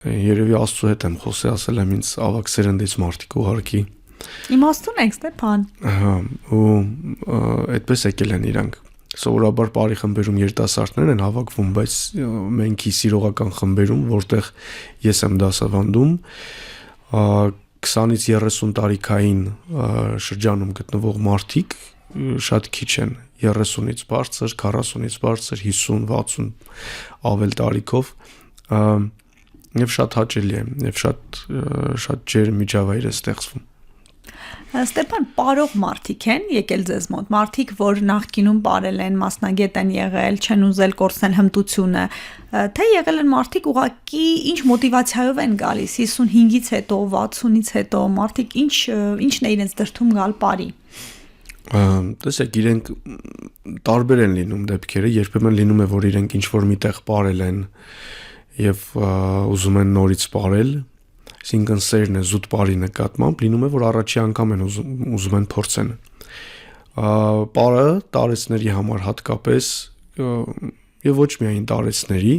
Երևի Աստծո հետ եմ խոսել, ասել եմ ինձ ավակ սերնդից մարդիկ ուղարկի։ Իմաստուն եք, Ստեփան։ Հա, ու այդպես եկել են իրանք։ Սովորաբար բարի խմբերում երիտասարդներ են հավաքվում, բայց մենքի սիրողական խմբերում, որտեղ ես եմ դասավանդում, 20-ից 30 տարիքային շրջանում գտնվող մարդիկ շատ քիչ են, 30-ից բարձր, 40-ից բարձր, 50, 60 ավել տարիքով, եւ շատ հաճելի է, եւ շատ ջեր միջավայր է ստեղծվում։ Ստեփան, պարող մարդիկ են եկել ձեզ մոտ, մարդիկ, որ նախկինում պարել են, մասնագետ են եղել, չեն ուզել կորցնել հմտությունը, թե եղել են մարդիկ ուղղակի ինչ մոտիվացիայով են գալիս 55-ից հետո, 60-ից հետո, մարդիկ ինչն է իրենց դրդում գալ պարի։ Տեսեք, իրենք տարբեր են լինում դեպքերը, երբեմն լինում է, որ իրենք ինչ-որ միտեղ պարել են եւ ուզում են նորից պարել, այսինքն սերն է զուտ պարի նկատմամբ, լինում է, որ առաջի անգամ են ուզում են փորձեն։ Պարը տարեցների համար հատկապես եւ ոչ միայն տարեցների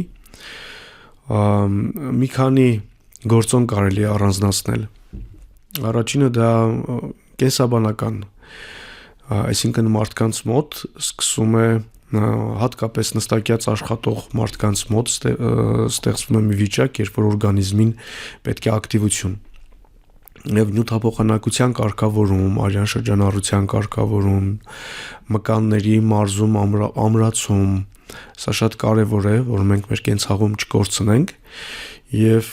մի քանի գործոն կարելի է առանձնացնել։ Առաջինը դա կենսաբանական, այսինքն մարդկանց մոտ սկսում է հատկապես նստակյաց աշխատող մարդկանց մոտ ստեղծվում է մի վիճակ, երբ որ օրգանիզմին պետք է ակտիվություն եւ նյութափոխանակության կարգավորում, արյան շրջանառության կարգավորում, մկանների մարզում, ամրացում, սա շատ կարեւոր է, որ մենք մեր կենցաղում չկորցնենք եւ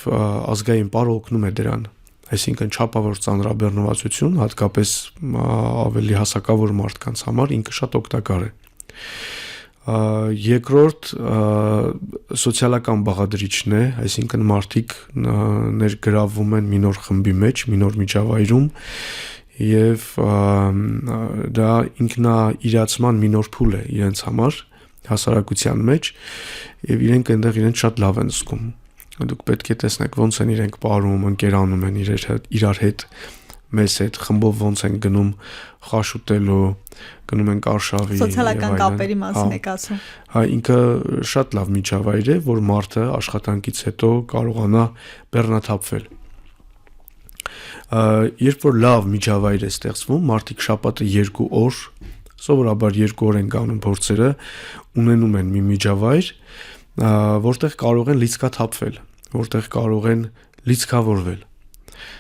ազգային պարը օգնում է դրան։ Այսինքն չափավոր ծանրաբեռնվածություն, հատկապես ավելի հասակավոր մարդկանց համար ինքը շատ օգտակար է։ Երկրորդ սոցիալական բաղադրիչն է, այսինքն մարդիկ ներգրավվում են մի նոր խմբի մեջ, մի նոր միջավայրում եւ դա ինքնաիրացման մի նոր փուլ է իրենց համար հասարակության մեջ եւ իրենք այնտեղ իրենց շատ լավ են զգում։ Դուք պետք է տեսնեք ոնց են իրենք պարում, ընկերանում են իրար հետ, մեզ հետ խմբով ոնց են գնում խաշ ուտելու, գնում են արշավի, սոցիալական կապերի մասին եք ասում։ Հա, ինքը շատ լավ միջավայր է, որ մարդը աշխատանքից հետո կարողանա բեռնաթափվել։ Երբ որ լավ միջավայր է ստեղծվում, մարդիկ շաբաթը 2 օր, սովորաբար 2 օր են կանում փորձերը, ունենում են մի միջավայր, որտեղ կարող են լիցքաթափվել, որտեղ կարող են լիցքավորվել։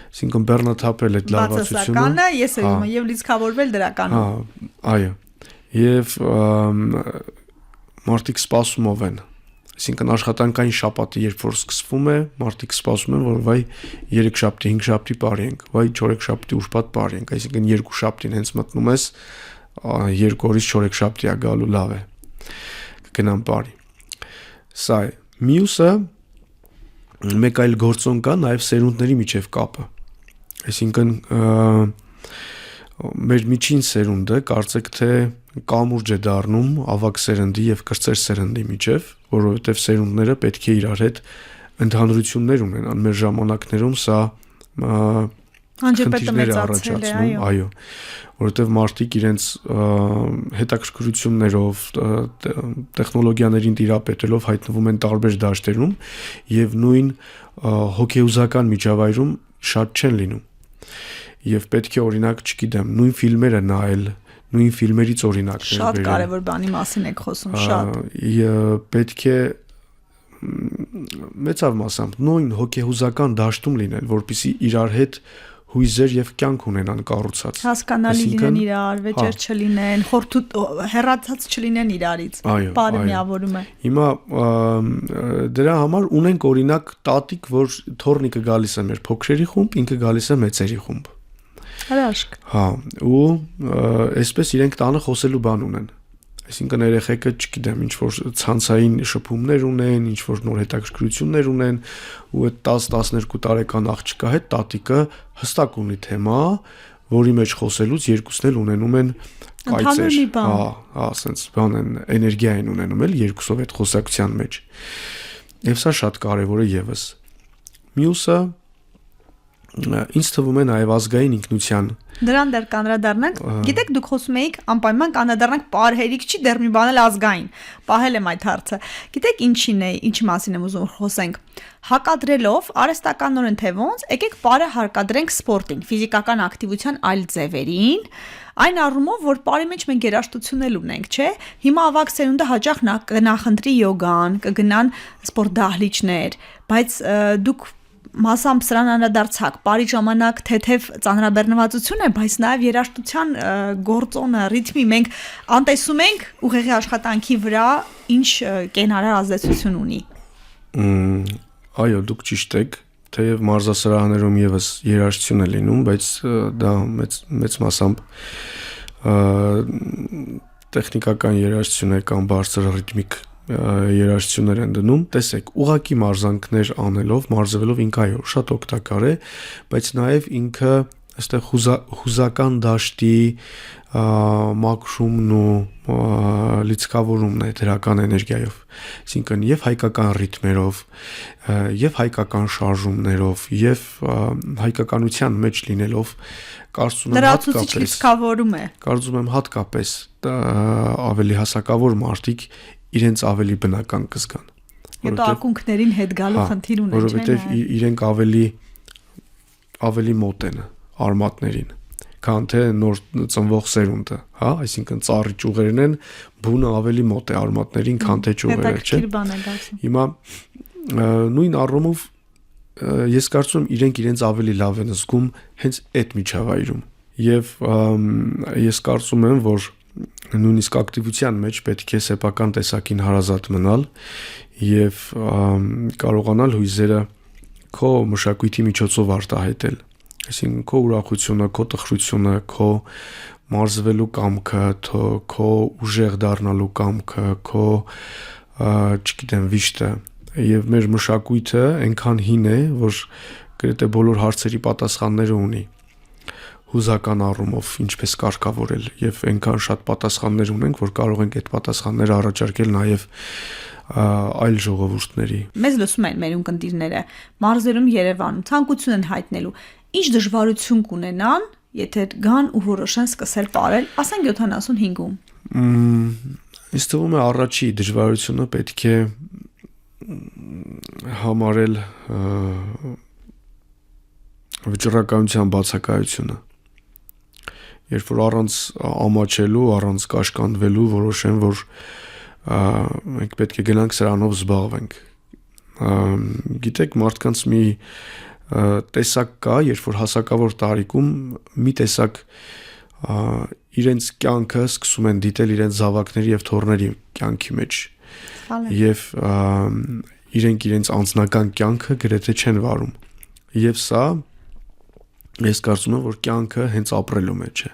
Այսինքն բեռնաթափել այդ լավացությունը։ Բացասականը ես եմ եւ լիցքավորվել դրականում։ Հա, այո։ Եվ մարդիկ սպասումով են։ Այսինքն աշխատանքային շաբաթը երբ որ սկսվում է, մարդիկ սպասում են, որ վայ 3 շաբթի, 5 շաբթի բարի ենք, վայ 4 շաբթի ուրբաթ բարի ենք, այսինքն 2 շաբթին հենց մտնում ես, 2 օրից 4 շաբթի է գալու լավ է։ Կգնամ բարի։ Սա է։ Մյուսը մեկ այլ գործոն կա նաև սերունդների միջև կապը։ Այսինքն մեր միջին սերունդը կարծեք թե կամուրջ է դառնում ավակ սերնդի եւ կրտսեր սերնդի միջև, որովհետեւ սերունդները պետք է իրար հետ ընդհանրություններ ունենան։ Մեր ժամանակներում սա անջրպետը մեծացել է, այո, որովհետև մարդիկ իրենց հետաքրքրություններով, տեխնոլոգիաներին տիրապետելով հայտնվում են տարբեր դաշտերում եւ նույն հոգեուզական միջավայրում շատ չեն լինում։ Եվ պետք է օրինակ, չգիտեմ, նույն ֆիլմերը նայել, նույն ֆիլմերից օրինակներ բերել։ Շատ կարևոր բանի մասին եք խոսում, շատ։ Պետք է մեծավ մասամբ նույն հոգեհուզական դաշտում լինել, որպեսզի իրար հետ հույզեր եւ կյանք ունենան կառուցած։ Հասկանալի լինեն իրար, վեճեր չլինեն, հեռացած չլինեն իրարից։ Բարը միավորում է։ Հիմա դրա համար ունենք օրինակ տատիկ, որ թորնիկը գալիս է մեր փոքրերի խումբ, ինքը գալիս է մեծերի խումբ։ Հրաշք։ Հա, ու այսպես իրենք տանը խոսելու բան ունեն։ Այսինքն երեխեքը, չգիտեմ, ինչ որ ցանցային շփումներ ունեն, ինչ որ նոր հետաքրքրություններ ունեն, ու այդ 10-12 տարեկան աղջկա հետ տատիկը հստակ ունի թեմա, որի մեջ խոսելուց երկուսն էլ ունենում են կայծեր։ Հա, ասենց բան են, էներգիա են ունենում էլ երկուսով այդ խոսակցության մեջ։ Եվ սա շատ կարևոր է եւս։ Մյուսը ինձ թվում է նաև ազգային ինքնության Դրան դեռ կանրադառնանք։ Գիտեք, դուք խոսում էիք անպայման կանրադառնանք պարհերիք չի դեռ մի բան էլ ազգային։ Պահել եմ այդ հարցը։ Գիտեք ինչի մասին եմ ուզում խոսենք։ Հակադրելով արհեստականորեն թե ոնց, եկեք պարը հարկադրենք սպորտին, ֆիզիկական ակտիվության այլ ձևերին, այն առումով, որ պարի մեջ մենք երաժշտություն էլ ունենք, չէ՞։ Հիմա ավագ սերունդը հաճախ կնախընտրի յոգան, կգնան սպորտ դահլիճներ, բայց դուք մասամբ սրան անդրադարձակ, բարի ժամանակ թեթև ծանրաբեռնվածություն է, բայց նաև երաժշտության գործոնը, ռիթմի մենք անտեսում ենք ուղեղի աշխատանքի վրա ինչ կենարար ազդեցություն ունի։ Այո, դուք ճիշտ եք, թեև մարզասրահներում եւս երաժշտություն է լինում, բայց դա մեծ մասամբ տեխնիկական երաժշտություն է կամ բարձր ռիթմիկ երաժշտություններ են դնում, տեսեք, ուղակի մարզանքներ անելով, մարզվելով ինքը այո, շատ օգտակար է, բայց նաև ինքը այստեղ հուզական դաշտի մաքրումն ու լիցքավորումն է դրական էներգիայով, այսինքն եւ հայկական ռիթմերով, եւ հայկական շարժումներով, եւ հայկականության մեջ լինելով, կարծում եմ հատկապես լիցքավորում է։ Կարծում եմ հատկապես ավելի հասակավոր մարդիկ իրենց ավելի բնական կզգան։ Հետո ակունքներին հետ գալու խնդիր ունեն, չէ՞։ Որովհետև իրենք ավելի մոտ են արմատներին, քան թե նոր ծնվող սերունդը, հա, այսինքն ծառի ճյուղերն են, բունը ավելի մոտ է արմատներին, քան թե ճյուղերը, չէ։ Հիմա նույն առումով ես կարծում եմ իրենք իրենց ավելի լավ են զգում հենց այդ միջավայրում։ Եվ ես կարծում եմ, որ նույնիսկ ակտիվության մեջ պետք է սեփական տեսակին հարազատ մնալ եւ կարողանալ հույզերը քո մշակույթի միջոցով արտահայտել, այսինքն քո ուրախությունը, քո տխրությունը, քո մարզվելու կամքը, քո ուժեղ դառնալու կամքը, քո չգիտեմ վիշտը եւ մեր մշակույթը այնքան հին է, որ գրեթե բոլոր հարցերի պատասխանները ունի հուզական առումով ինչպես կարգավորել եւ այնքան շատ պատասխաններ ունենք, որ կարող ենք այդ պատասխանները առաջարկել նաեւ այլ ժողովուրդների։ Մեզ լսում են մեր ունկնդիրները, մարզերում Երևանում ցանկություն են հայտնելու, ինչ դժվարություն կունենան, եթե գան ու որոշեն սկսել պարել, ասենք 75-ում։ Ինձ թվում է առաջի դժվարությունը պետք է համարել վճռականության բացակայությունը։ Երբ որ առանց ամաչելու, առանց կաշկանդվելու որոշեն, որ մենք պետք է գնանք սրանով զբաղվենք։ Գիտեք, մարդկանց մի տեսակ կա, երբ որ հասակավոր տարիքում մի տեսակ իրենց կյանքը սկսում են դիտել իրենց զավակների եւ թոռների կյանքի մեջ։ Եվ իրենք իրենց անձնական կյանքը գրեթե չեն վարում։ Եվ սա ես կարծում եմ, որ կյանքը հենց ապրելու մեջ է։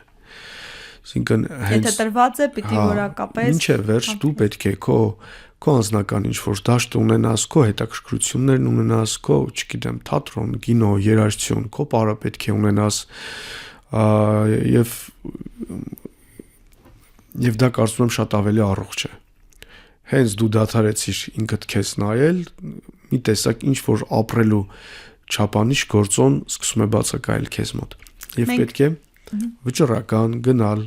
Այսինքն հենց եթե տրված է, պիտի որակապես ինչ է վերջ դու պետք է քո անձնական ինչ-որ դաշտ ունենաս, քո հետաքրքրություններն ունենաս, քո, չգիտեմ, թատրոն, կինո, երաժշտություն, քո պարը պետք է ունենաս, եւ դա կարծում եմ շատ ավելի առողջ է։ Հենց դու դադարեցիր ինքդ քեզ նայել, մի տեսակ ինչ-որ ապրելու չափանիշ գործոն սկսում է բացակայել քեզ մոտ։ Եվ պետք է վճռական գնալ,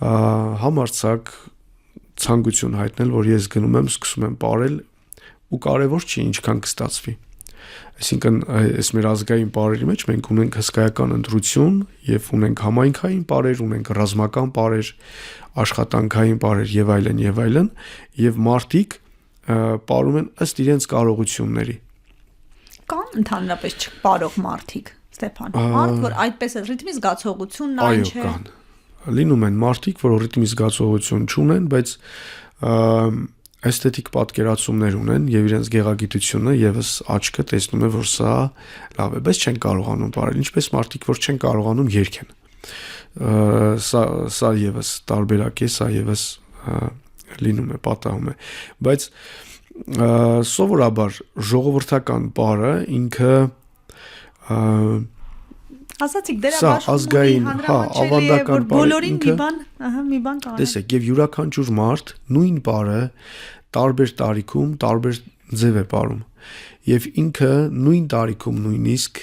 համարձակ ցանկություն հայտնել, որ ես գնում եմ, սկսում եմ պարել ու կարևոր չի ինչքան կստացվի։ Այսինքն այս մեր ազգային պարերի մեջ մենք ունենք հսկայական ընտրություն եւ ունենք համայնքային պարեր, ունենք ռազմական պարեր, աշխատանքային պարեր եւ այլն, եւ մարդիկ պարում են ըստ իրենց կարողությունների։ Կան ընդհանրապես չպարող մարդիկ, Ստեփան։ Մարդ, որ այդպես է ռիթմի զգացողությունն այն չէ։ Այո, կան։ Լինում են մարդիկ, որ ռիթմի զգացողություն չունեն, բայց էսթետիկ պատկերացումներ ունեն եւ իրենց գեղագիտությունը եւս աչքը տեսնում է, որ սա լավ է, բայց չեն կարողանում բարել, ինչպես մարդիկ, որ չեն կարողանում երգեն։ Սա եւս տարբերակ է, սա եւս լինում է, պատահում է, բայց սովորաբար ժողովրդական պարը ինքը ասացիք դերաբաշխումների ավանդական բոլորին մի բան տանը։ Տեսեք, եւ յուրաքանչյուր մարդ նույն պարը տարբեր տարիքում տարբեր ձև է պարում։ Եվ ինքը նույն տարիքում նույնիսկ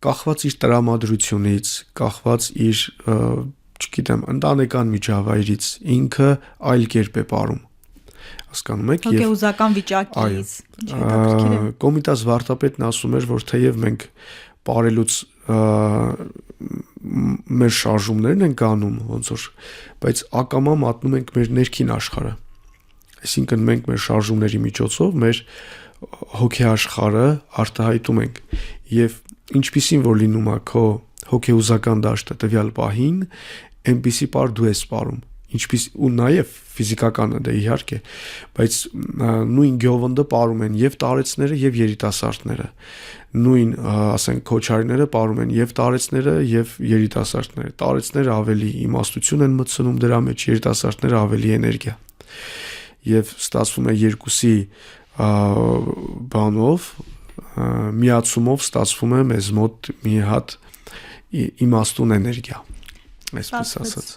կախված իր տրամադրությունից, կախված իր չգիտեմ, ընտանեկան միջավայրից ինքը այլ կերպ է ապրում։ Հասկանում եք, հոգեուզական վիճակից։ Կոմիտաս վարդապետն ասում էր, որ թեև մենք ապրելուց մեր շարժումներն ենք անում ոնց որ, բայց ակամա մատնում ենք մեր ներքին աշխարհը։ Այսինքն մենք մեր շարժումների միջոցով մեր հոգեաշխարհը արտահայտում ենք եւ ինչպիսին որ լինում է քո հոգեուզական դաշտը տվյալ պահին, այնպիսի բար դու ես ապրում, ինչպես ու նաև ֆիզիկականը դա իհարկե, բայց նույն գյովնդը ապրում են եւ տարեցները եւ երիտասարդները, նույն ասենք քոչարիները ապրում են եւ տարեցները եւ երիտասարդները, տարեցները ավելի իմաստություն են մտցնում դրա մեջ, երիտասարդները ավելի էներգիա, եւ ստացվում է երկուսի բանով միացումով ստացվում է մեզ մոտ մի հատ իմաստուն էներգիա, այսպես ասած։